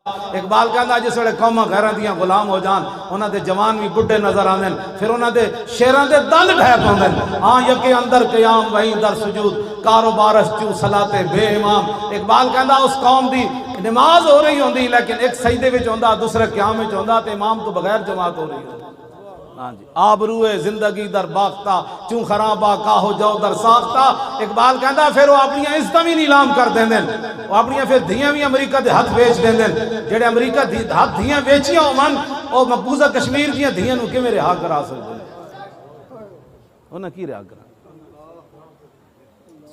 اقبال کہندا جس ویلے قوماں غیراں دیاں غلام ہو جان انہاں دے جوان بھی بڈھے نظر آندے پھر انہاں دے شیراں دے دند ڈھہ پاندے ہاں یکے اندر قیام وہیں در سجود کاروبار چو صلاتے بے امام. اقبال کہندا اس قوم دی نماز ہو رہی ہوندی لیکن ایک سجدے وچ ہوندا دوسرے قیام وچ ہوندا تے امام تو بغیر جماعت ہو رہی ہوندی. ہاں جی آبروئے زندگی در باختہ چون خرابہ کاہو جو در ساختہ. اقبال کہندا پھر وہ اپنی عزتاں بھی نیلام کر دیں دیں وہ اپنی پھر دھیاں بھی امریکہ دے ہاتھ بیچ دیں دیں جڑے امریکہ ہاتھ دھیاں بیچیاں ہومن او مقبوضہ کشمیر دیاں دھیاں نو کیویں رہا کرا سکدے انہاں کی رہا کرا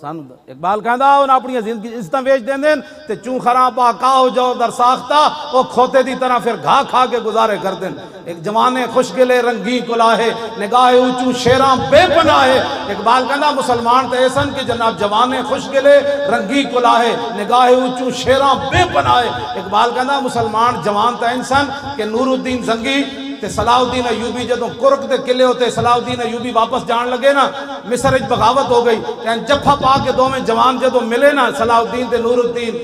سان. اقبال کہندا انہاں اپنی عزتاں بیچ دیں دیں تے چون خرابہ کاہو جو در ساختہ وہ کھوتے دی طرح پھر گھا کھا کے گزارے کر دیں. ایک جوانے خوشگلے رنگی کلاہے نگاہ اونچوں شیراں بے پناہ ہے. اقبال کہندا مسلمان تے ایسن کہ جناب جوانے خوشگلے رنگی کلاہے نگاہ اونچوں شیراں بے پناہ ہے. اقبال کہندا مسلمان جوان تے انسان کہ نور الدین زنگی تے صلاح الدین ایوبی جدوں کرک دے قلعے ہوتے صلاح الدین ایوبی واپس جان لگے نا مصر وچ بغاوت ہو گئی جفا پا کے دوویں جوان جدوں ملے نا صلاح الدین تے نور الدین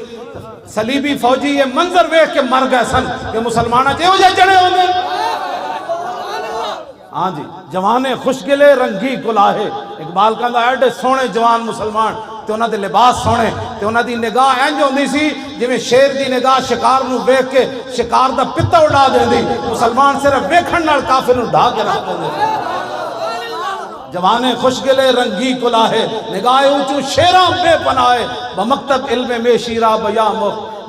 صلیبی فوجی یہ منظر ویکھ کے مر گئے سن کہ مسلماناں جہو جے جڑے ہوندے. ہاں جی جوانے خوشگلے رنگی کلاہے. اقبال کہندا ایڈے سونے جوان مسلمان تے انہاں دے لباس سونے تے انہاں دی نگاہ انج ہوندی سی جویں شیر دی نگاہ شکار نو ویکھ کے شکار دا پتا اڑا دیندی. مسلمان صرف ویکھن نال کافر نو ڈھا کے رکھ دیندے. جوانے خوشگلے رنگی کلاہے نگاہ اونچوں شیراں بے پناہ بمکتب علم میں شیرا بیا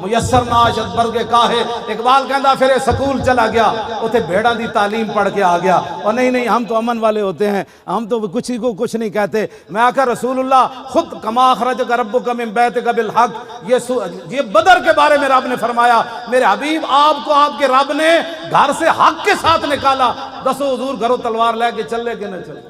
میسر ناشد برگ کاہے. اقبال کہندا پھر سکول چلا گیا اوتھے بھیڑاں دی تعلیم پڑھ کے آ گیا اور نہیں ہم تو امن والے ہوتے ہیں ہم تو کچھ ہی کو کچھ نہیں کہتے. میں آقا رسول اللہ خود کما اخرجک ربک من بیتک بالحق یہ بدر کے بارے میں رب نے فرمایا میرے حبیب آپ کو آپ کے رب نے گھر سے حق کے ساتھ نکالا. دسو حضور گھروں تلوار لے کے چلے کہ نہ چلے.